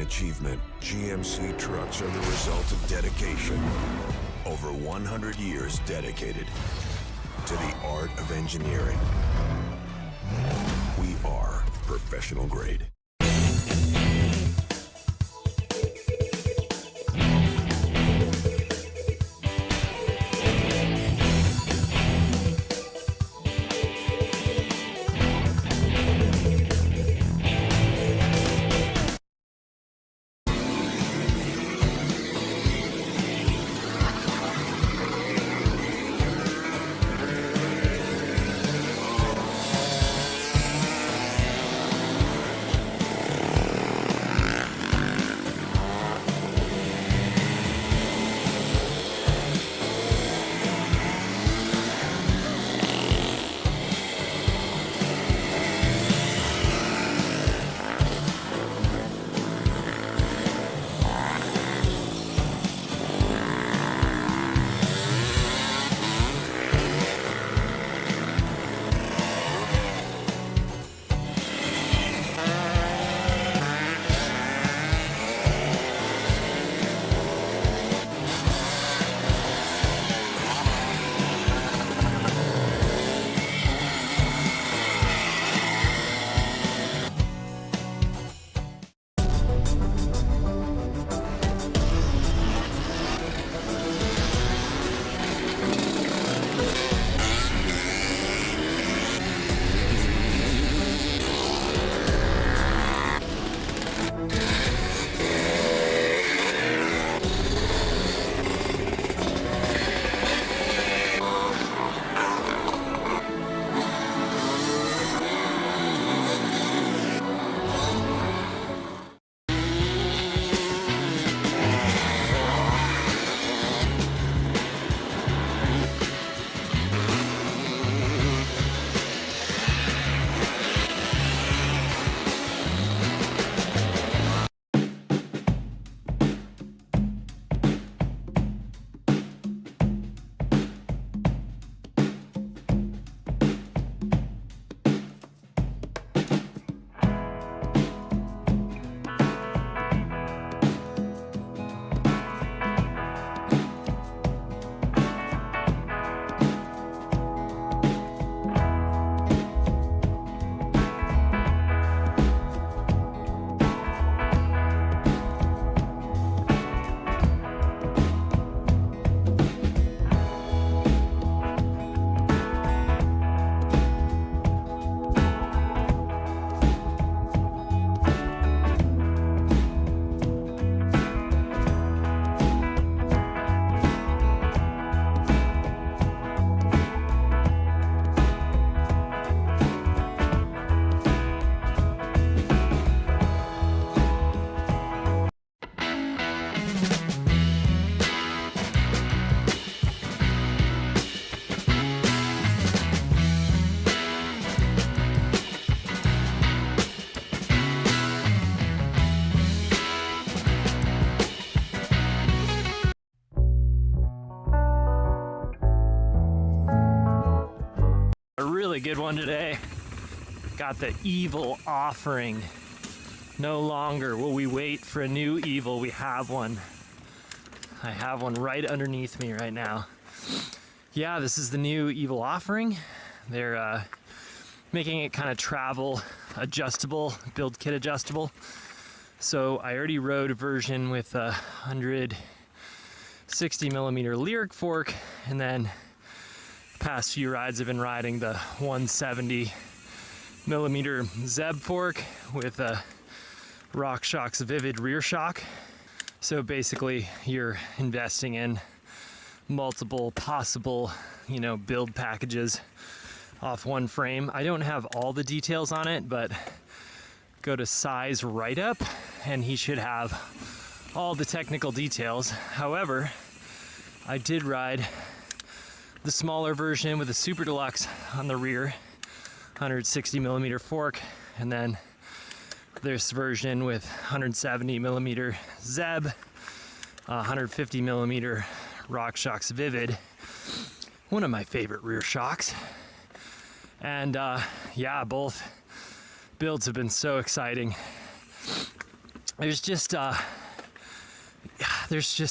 Achievement, GMC trucks are the result of dedication. Over 100 years dedicated to the art of engineering. We are professional grade. really good one today. Got the Evil offering. No longer will we wait for a new Evil, we have one. I have one right underneath me right now. Yeah, this is the new Evil offering. They're making it kind of travel adjustable, build kit adjustable. So I already rode a version with a 160 millimeter Lyric fork, and then past few rides I've been riding the 170 millimeter Zeb fork with a RockShox Vivid rear shock. So basically you're investing in multiple possible, build packages off one frame. I don't have all the details on it, but go to size write-up and he should have all the technical details. However, I did ride the smaller version with a Super Deluxe on the rear, 160 millimeter fork, and then this version with 170 millimeter Zeb, 150 millimeter RockShox Vivid, one of my favorite rear shocks. And yeah, both builds have been so exciting. There's just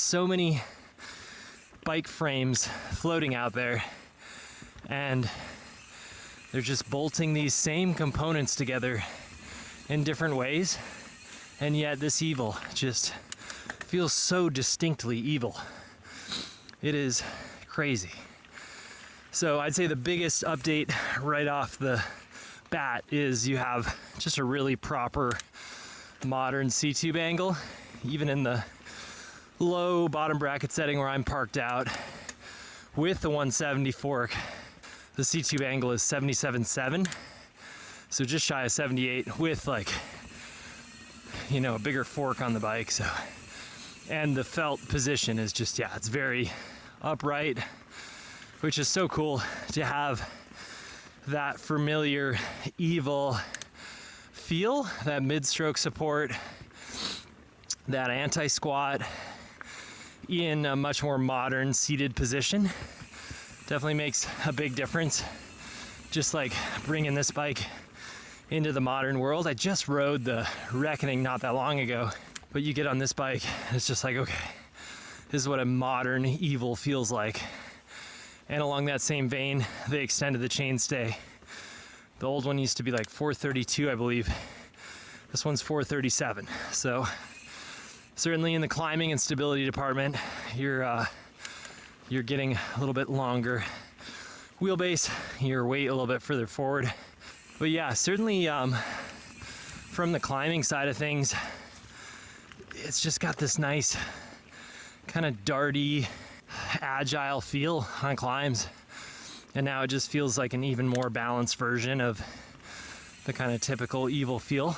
so many bike frames floating out there, and they're just bolting these same components together in different ways, and yet this Evil just feels so distinctly Evil. It is crazy. So I'd say the biggest update right off the bat is you have just a really proper modern C-tube angle. Even in the low bottom bracket setting where I'm parked out with the 170 fork, the C-tube angle is 77.7. So just shy of 78 with a bigger fork on the bike. So, and the felt position is just, it's very upright, which is so cool to have that familiar Evil feel, that mid-stroke support, that anti-squat in a much more modern seated position. Definitely makes a big difference. Just like bringing this bike into the modern world. I just rode the Reckoning not that long ago, but you get on this bike and it's just like, okay, this is what a modern Evil feels like. And along that same vein, they extended the chainstay. The old one used to be like 432, I believe. This one's 437. So certainly in the climbing and stability department, you're getting a little bit longer wheelbase, your weight a little bit further forward. But yeah, certainly from the climbing side of things, it's just got this nice kind of darty, agile feel on climbs. And now it just feels like an even more balanced version of the kind of typical Evil feel.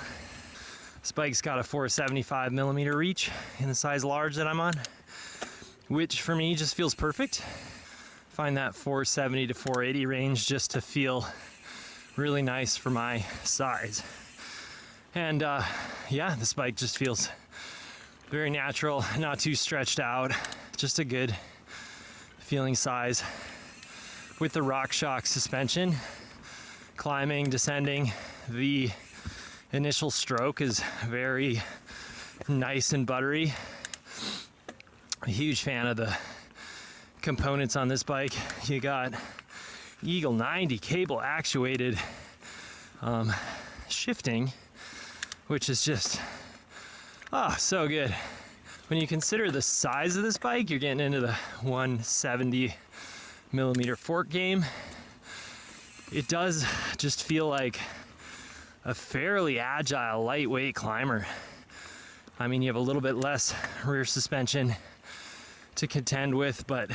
This bike's got a 475 millimeter reach in the size large that I'm on, which for me just feels perfect. Find that 470 to 480 range just to feel really nice for my size. And yeah, this bike just feels very natural, not too stretched out, just a good feeling size. With the RockShox suspension, climbing, descending, the initial stroke is very nice and buttery. A huge fan of the components on this bike. You got Eagle 90 cable actuated shifting, which is just so good. When you consider the size of this bike, you're getting into the 170 millimeter fork game. It does just feel like a fairly agile, lightweight climber. I mean, you have a little bit less rear suspension to contend with, but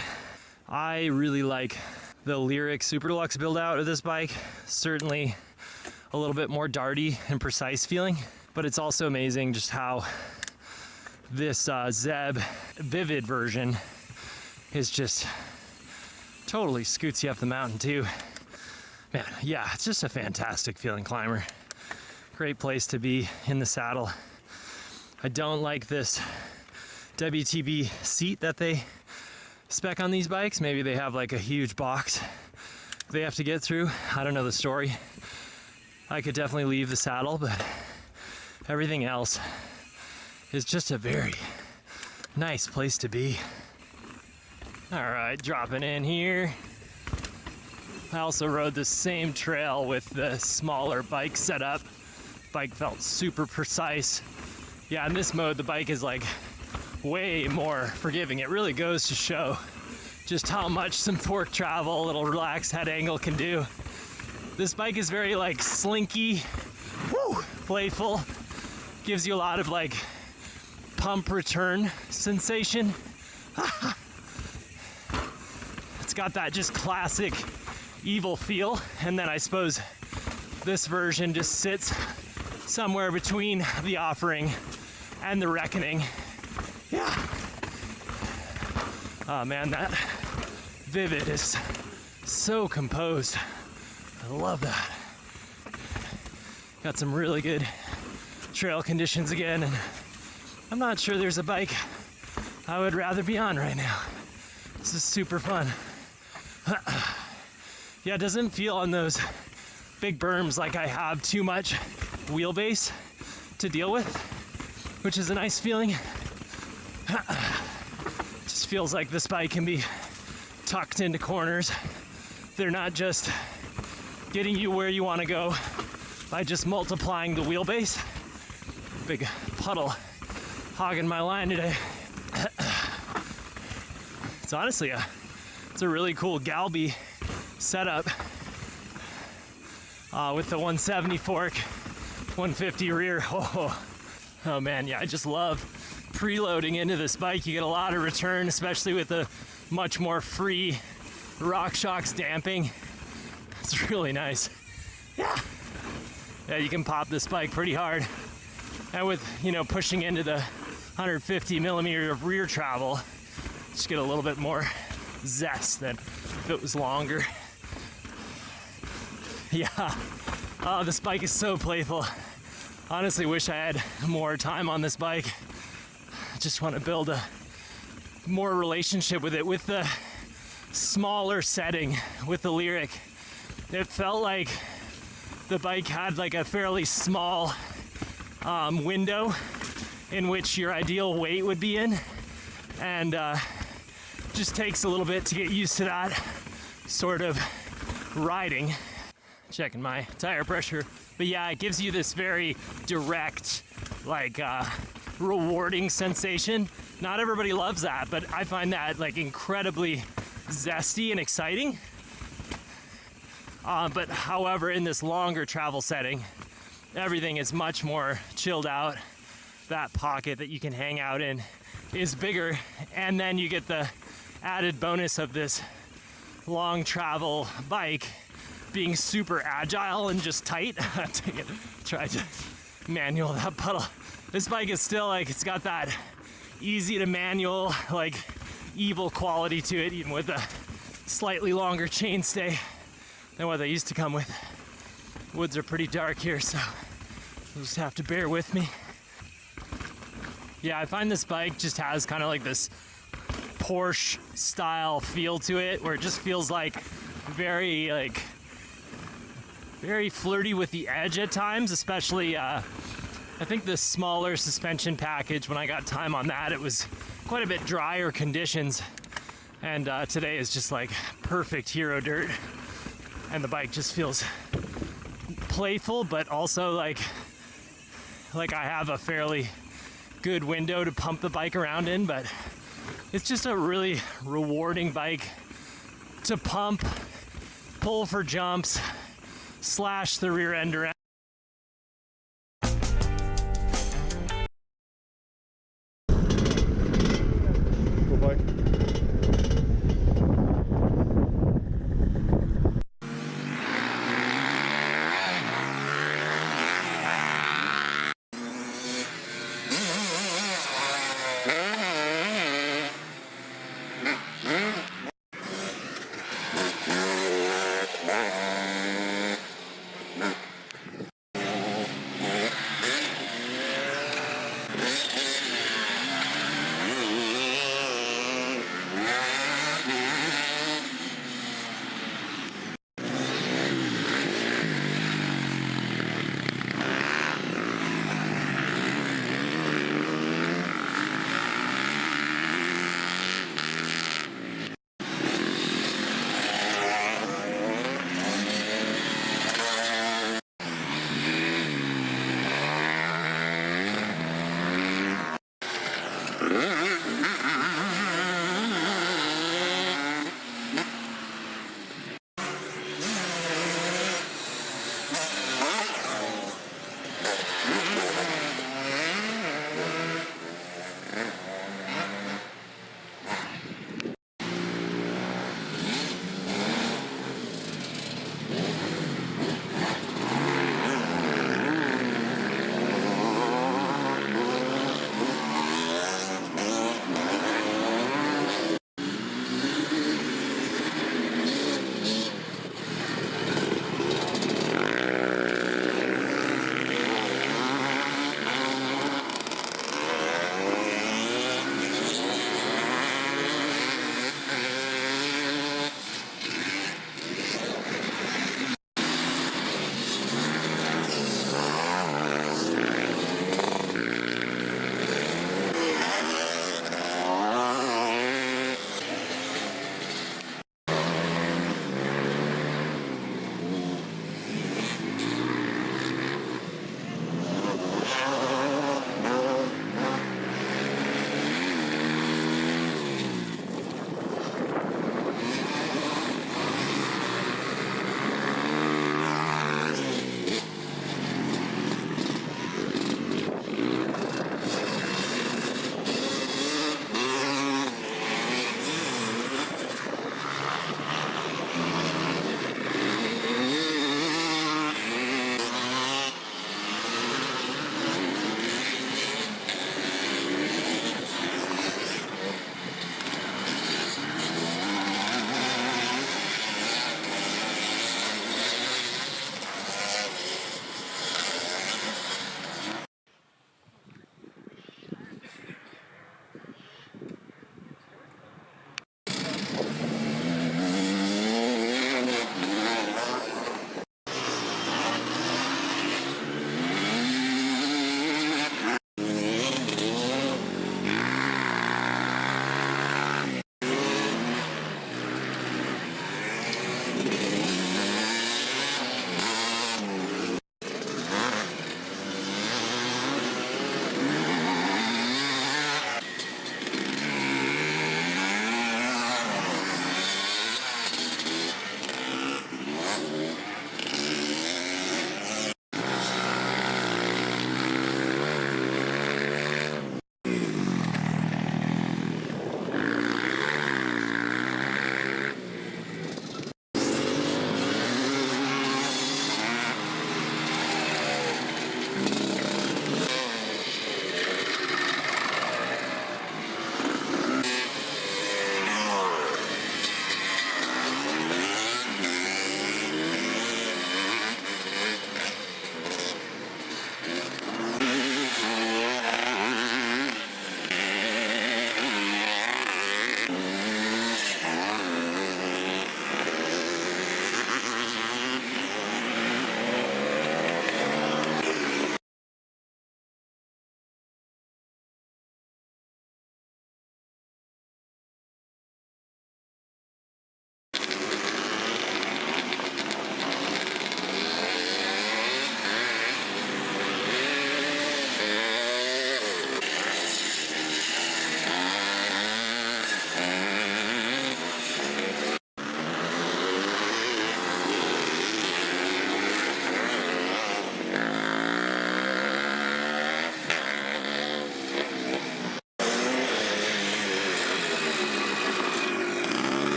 I really like the Lyric Super Deluxe build out of this bike. Certainly a little bit more darty and precise feeling, but it's also amazing just how this Zeb Vivid version is just totally scoots you up the mountain too. Man, yeah, it's just a fantastic feeling climber. Great place to be in the saddle. I don't like this WTB seat that they spec on these bikes. Maybe they have like a huge box they have to get through. I don't know the story. I could definitely leave the saddle, but everything else is just a very nice place to be. All right, dropping in here. I also rode the same trail with the smaller bike setup. Bike felt super precise. Yeah, in this mode, the bike is like way more forgiving. It really goes to show just how much some fork travel, a little relaxed head angle can do. This bike is very like slinky, playful, gives you a lot of like pump return sensation. It's got that just classic evil feel, and then I suppose this version just sits somewhere between the Offering and the Reckoning. Yeah. Oh man, that Vivid is so composed. I love that. Got some really good trail conditions again, and I'm not sure there's a bike I would rather be on right now. This is super fun. Yeah, it doesn't feel on those big berms like I have too much wheelbase to deal with, which is a nice feeling. Just feels like this bike can be tucked into corners. They're not just getting you where you want to go by just multiplying the wheelbase. Big puddle hogging my line today. It's honestly it's a really cool Galby setup with the 170 fork, 150 rear. Oh man, yeah, I just love preloading into this bike. You get a lot of return, especially with the much more free RockShox damping. It's really nice. Yeah, you can pop this bike pretty hard. And with, pushing into the 150 millimeter of rear travel, just get a little bit more zest than if it was longer. Yeah, oh, this bike is so playful. Honestly, wish I had more time on this bike. I just want to build a more relationship with it. With the smaller setting, with the Lyric, it felt like the bike had like a fairly small window in which your ideal weight would be in, and just takes a little bit to get used to that sort of riding. Checking my tire pressure, but yeah, it gives you this very direct, like rewarding sensation. Not everybody loves that, but I find that like incredibly zesty and exciting. But however, in this longer travel setting, everything is much more chilled out. That pocket that you can hang out in is bigger, and then you get the added bonus of this long travel bike being super agile and just tight. Try to manual that puddle. This bike is still like, it's got that easy to manual, like evil quality to it, even with a slightly longer chainstay than what they used to come with. Woods are pretty dark here, so you'll just have to bear with me. Yeah, I find this bike just has kind of like this Porsche style feel to it, where it just feels like very flirty with the edge at times, especially I think the smaller suspension package, when I got time on that, it was quite a bit drier conditions, and today is just like perfect hero dirt, and the bike just feels playful, but also like I have a fairly good window to pump the bike around in. But it's just a really rewarding bike to pump, pull for jumps, slash the rear end around. Cool bike.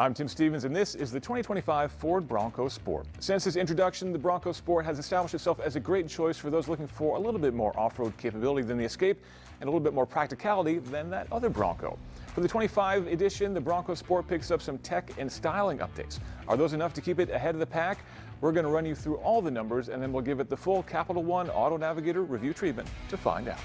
I'm Tim Stevens, and this is the 2025 Ford Bronco Sport. Since its introduction, the Bronco Sport has established itself as a great choice for those looking for a little bit more off-road capability than the Escape and a little bit more practicality than that other Bronco. For the 25 edition, the Bronco Sport picks up some tech and styling updates. Are those enough to keep it ahead of the pack? We're going to run you through all the numbers, and then we'll give it the full Capital One Auto Navigator review treatment to find out.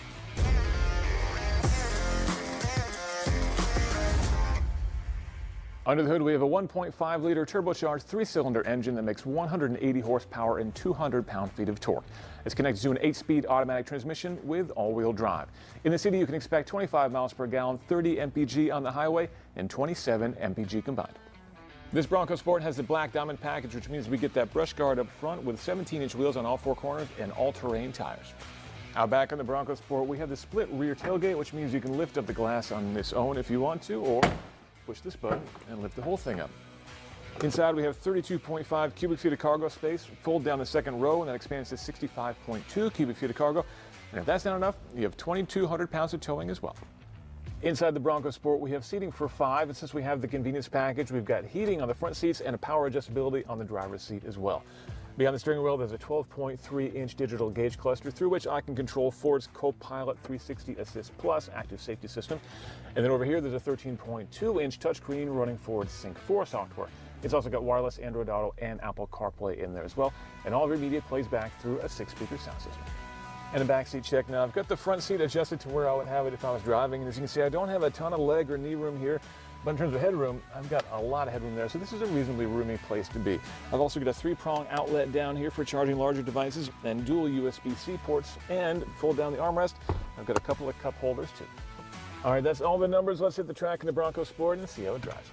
Under the hood, we have a 1.5-liter turbocharged 3-cylinder engine that makes 180 horsepower and 200 pound-feet of torque. It's connected to an 8-speed automatic transmission with all-wheel drive. In the city, you can expect 25 miles per gallon, 30 mpg on the highway, and 27 mpg combined. This Bronco Sport has the black diamond package, which means we get that brush guard up front with 17-inch wheels on all 4 corners and all-terrain tires. Out back on the Bronco Sport, we have the split rear tailgate, which means you can lift up the glass on its own if you want to, or push this button and lift the whole thing up. Inside, we have 32.5 cubic feet of cargo space. Fold down the second row and that expands to 65.2 cubic feet of cargo. And if that's not enough, you have 2,200 pounds of towing as well. Inside the Bronco Sport, we have seating for 5, and since we have the convenience package, we've got heating on the front seats and a power adjustability on the driver's seat as well. Behind the steering wheel, there's a 12.3-inch digital gauge cluster through which I can control Ford's Co-Pilot 360 Assist Plus active safety system. And then over here, there's a 13.2-inch touchscreen running Ford's Sync 4 software. It's also got wireless Android Auto and Apple CarPlay in there as well. And all of your media plays back through a 6-speaker sound system. And a back seat check. Now, I've got the front seat adjusted to where I would have it if I was driving. And as you can see, I don't have a ton of leg or knee room here. But in terms of headroom, I've got a lot of headroom there, so this is a reasonably roomy place to be. I've also got a 3-prong outlet down here for charging larger devices and dual USB-C ports, and fold down the armrest. I've got a couple of cup holders too. All right, that's all the numbers. Let's hit the track in the Bronco Sport and see how it drives.